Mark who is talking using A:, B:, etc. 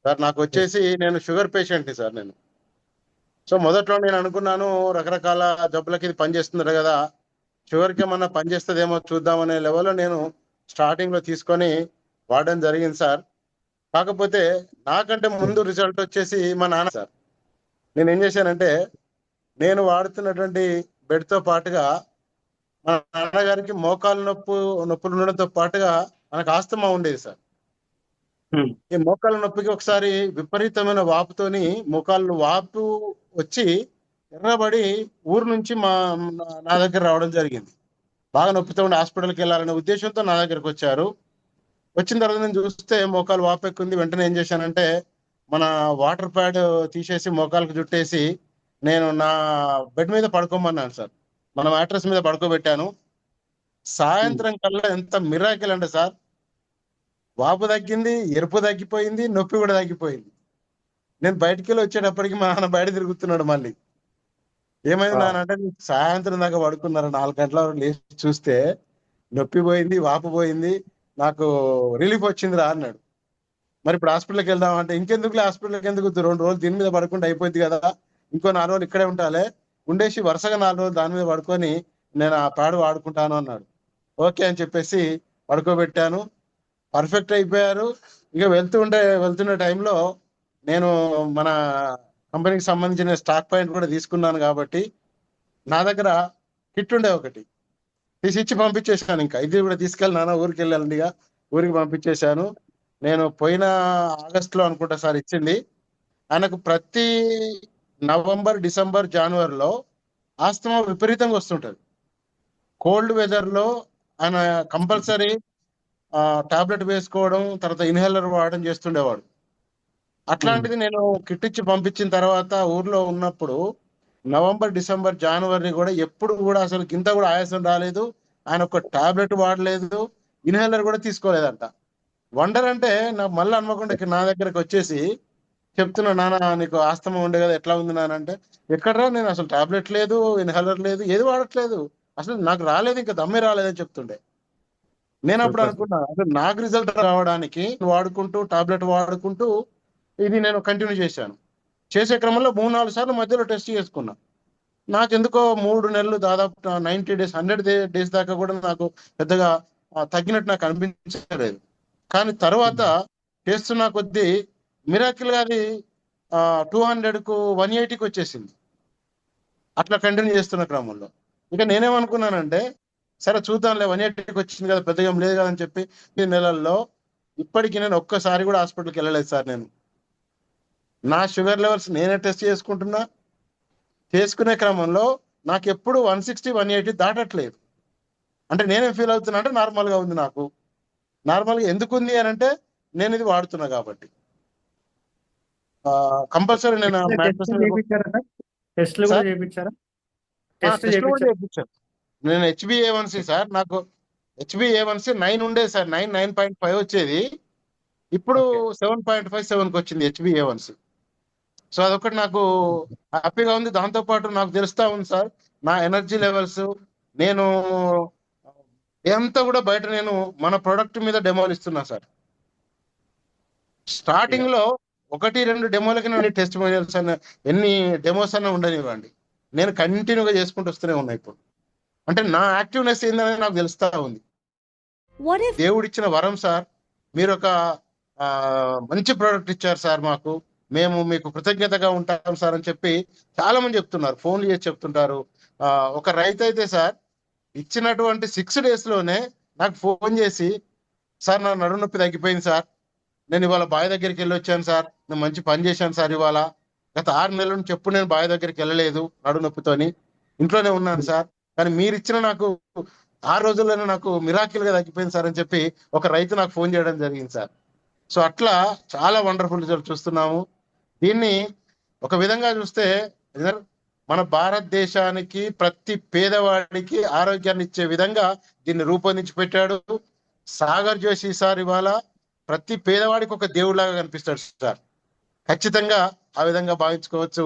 A: Sir నాకు
B: yes.
A: వచ్చేసి నేను షుగర్ పేషెంట్ని సార్ నేను. సో మొదట్లో నేను అనుకున్నాను రకరకాల జబ్బులకి ఇది పనిచేస్తుంది కదా, షుగర్కి ఏమన్నా పనిచేస్తుందేమో చూద్దామనే లెవెల్లో నేను స్టార్టింగ్లో తీసుకొని వాడడం జరిగింది సార్. కాకపోతే నాకంటే ముందు రిజల్ట్ వచ్చేసి మా నాన్న సార్. నేను ఏం చేశానంటే నేను వాడుతున్నటువంటి బెడ్తో పాటుగా మా నాన్నగారికి మోకాలు నొప్పులు ఉండడంతో పాటుగా మనకు ఆస్తమా ఉండేది సార్.
B: ఉమ్,
A: ఈ మోకాళ్ళ నొప్పికి ఒకసారి విపరీతమైన వాపుతోని మోకాళ్ళు వాపు వచ్చి ఎర్రబడి ఊరు నుంచి నా దగ్గర రావడం జరిగింది. బాగా నొప్పితో ఉండి హాస్పిటల్కి వెళ్ళాలనే ఉద్దేశంతో నా దగ్గరకు వచ్చారు. వచ్చిన తర్వాత నేను చూస్తే మోకాలు వాపు ఎక్కుంది. వెంటనే ఏం చేశానంటే మన వాటర్ ప్యాడ్ తీసేసి మోకాలకు జుట్టేసి నేను నా బెడ్ మీద పడుకోమన్నాను సార్. మన మ్యాట్రెస్ మీద పడుకోబెట్టాను.
B: ఉమ్.
A: సాయంత్రం కల్లా ఎంత మిరాకిల్ అంటే సార్, వాపు తగ్గింది, ఎరుపు తగ్గిపోయింది, నొప్పి కూడా తగ్గిపోయింది. నేను బయటికి వెళ్ళి వచ్చేటప్పటికి మా నాన్న బయట తిరుగుతున్నాడు మళ్ళీ. ఏమైంది
B: ఆ,
A: నాన్న అంటే, "నీకు సాయంత్రం దాకా పడుకున్నారు, 4 గంటల వరకు లేచి చూస్తే నొప్పి పోయింది, వాపు పోయింది, నాకు రిలీఫ్ వచ్చింది రా" అన్నాడు. మరి ఇప్పుడు హాస్పిటల్కి వెళ్దాం అంటే, ఇంకెందుకులే హాస్పిటల్కి ఎందుకు, 2 రోజులు దీని మీద పడుకుంటే అయిపోద్ది కదా, ఇంకో 4 రోజులు ఇక్కడే ఉంటాలే, ఉండేసి వరుసగా 4 రోజులు దాని మీద పడుకొని నేను ఆ ప్యాడ్ వాడుకుంటాను అన్నాడు. ఓకే అని చెప్పేసి పడుకోబెట్టాను. పర్ఫెక్ట్ అయిపోయారు. ఇక వెళ్తున్న టైంలో నేను మన కంపెనీకి సంబంధించిన స్టాక్ పాయింట్ కూడా తీసుకున్నాను కాబట్టి నా దగ్గర కిట్ ఉండే ఒకటి తీసి ఇచ్చి పంపించేశాను. ఇంకా ఇది కూడా తీసుకెళ్ళి నాన్న ఊరికి వెళ్ళాలండి, ఇక ఊరికి పంపించేశాను. నేను పోయిన ఆగస్టులో అనుకుంటా సార్ ఇచ్చింది. ఆయనకు ప్రతి నవంబర్, డిసెంబర్, జనవరిలో ఆస్తమా విపరీతంగా వస్తుంటది. కోల్డ్ వెదర్ లో ఆయన కంపల్సరీ టాబ్లెట్ వేసుకోవడం, తర్వాత ఇన్హేలర్ వాడడం చేస్తుండేవాడు.
B: ఉమ్.
A: అట్లాంటిది నేను కిట్ ఇచ్చి పంపించిన తర్వాత ఊర్లో ఉన్నప్పుడు నవంబర్, డిసెంబర్, జనవరి కూడా ఎప్పుడు కూడా అసలు కింద కూడా ఆయాసం రాలేదు. ఆయన ఒక టాబ్లెట్ వాడలేదు, ఇన్హేలర్ కూడా తీసుకోలేదంట. వండర్ అంటే నాకు మళ్ళీ హన్మకొండ నా దగ్గరకు వచ్చేసి చెప్తున్నా, నాన్న నీకు ఆస్తమా ఉండే కదా, ఎట్లా ఉంది నాన్న అంటే, ఎక్కడరా, నేను అసలు టాబ్లెట్ లేదు, ఇన్హేలర్ లేదు, ఏది వాడట్లేదు, అసలు నాకు రాలేదు, ఇంకా దమ్మే రాలేదని చెప్తుండే. నేను అప్పుడు
B: సూపర్ సార్.
A: అనుకున్నా అసలు నాకు రిజల్ట్ రావడానికి వాడుకుంటూ టాబ్లెట్ వాడుకుంటూ ఇది నేను కంటిన్యూ చేశాను. చేసే క్రమంలో 3, 4 సార్లు మధ్యలో టెస్ట్ చేసుకున్నా. నాకెందుకో 3 నెలలు దాదాపు 90 డేస్, 100 డేస్ దాకా కూడా నాకు పెద్దగా తగ్గినట్టు నాకు అనిపించలేదు. కానీ తర్వాత
B: ఉమ్.
A: చేస్తున్న కొద్దీ మిరాకిల్ గా అది 200కు 180కి వచ్చేసింది. అట్లా కంటిన్యూ చేస్తున్న క్రమంలో ఇక నేనేమనుకున్నానంటే, సరే చూద్దాంలే, 180కి వచ్చింది కదా, పెద్దగా ఏం లేదు కదా అని చెప్పి ఈ నెలల్లో ఇప్పటికీ నేను ఒక్కసారి కూడా హాస్పిటల్కి వెళ్ళలేదు సార్. నేను నా షుగర్ లెవెల్స్ నేనే టెస్ట్ చేసుకుంటున్నా. చేసుకునే క్రమంలో నాకు ఎప్పుడు 160, 180 దాటట్లేదు. అంటే నేనేం ఫీల్ అవుతున్నా అంటే నార్మల్ గా ఉంది నాకు. నార్మల్ గా ఎందుకు ఉంది అని అంటే నేను ఇది వాడుతున్నా కాబట్టి కంపల్సరీ నేను మ్యాట్రెస్
B: టెస్ట్లు
A: మీద
B: చేయించారా సార్? టెస్ట్లు కూడా
A: సార్
B: చేయించారా? టెస్ట్
A: టెస్ట్లు కూడా
B: చేయించారా?
A: చేయించాను. నేను హెచ్బిఏవన్సీ సార్, నాకు హెచ్బిఏవన్సీ 9 ఉండేది సార్, 9.5 వచ్చేది. ఇప్పుడు
B: ఓకే.
A: 7.5, 7కి వచ్చింది హెచ్బిఏవన్సీ. సో అదొకటి నాకు హ్యాపీగా ఉంది. దాంతో పాటు నాకు తెలుస్తా ఉంది సార్, నా ఎనర్జీ లెవెల్స్, నేను అంతా కూడా బయట నేను మన ప్రొడక్ట్ మీద డెమోలు ఇస్తున్నా సార్.
B: ఇక
A: స్టార్టింగ్ లో 1, 2 డెమోలకి నేను టెస్ట్ అన్న ఎన్ని డెమోస్ అన్న ఉండనివ్వండి, నేను కంటిన్యూగా చేసుకుంటూ వస్తూనే ఉన్నా ఇప్పుడు. అంటే నా యాక్టివ్నెస్ ఏందనేది నాకు తెలుస్తా ఉంది.
C: What if
A: దేవుడిచ్చిన వరం సార్. మీరు ఒక ఆ, మంచి ప్రోడక్ట్ ఇచ్చారు సార్ మాకు, మేము మీకు కృతజ్ఞతగా ఉంటాం సార్ అని చెప్పి చాలా మంది చెప్తున్నారు, ఫోన్లు చేసి చెప్తుంటారు. ఆ, ఒక రైతు అయితే సార్ ఇచ్చినటువంటి 6 డేస్ లోనే నాకు ఫోన్ చేసి, సార్ నా నడుము నొప్పి తగ్గిపోయింది సార్, నేను ఇవాళ బావి దగ్గరికి వెళ్ళి వచ్చాను సార్, నేను మంచి పని చేశాను సార్ ఇవాళ, గత 6 నెలల నుంచి ఎప్పుడు నేను బావి దగ్గరికి వెళ్ళలేదు నడుము నొప్పితోని, ఇంట్లోనే ఉన్నాను సార్, కానీ మీరు ఇచ్చిన నాకు 6 రోజుల్లోనే నాకు మిరాకిల్ గా తగ్గిపోయింది సార్ అని చెప్పి ఒక రైతు నాకు ఫోన్ చేయడం జరిగింది సార్. సో అట్లా చాలా వండర్ఫుల్ రిజల్ట్ చూస్తున్నాము. దీన్ని ఒక విధంగా చూస్తే ఇదర్ మన భారతదేశానికి ప్రతి పేదవాడికి ఆరోగ్యాన్ని ఇచ్చే విధంగా దీన్ని రూపొందించి పెట్టాడు సాగర్ జోషి సార్. ఇవాళ ప్రతి పేదవాడికి ఒక దేవుడిలాగా కనిపిస్తాడు సార్. ఖచ్చితంగా ఆ విధంగా భావించుకోవచ్చు.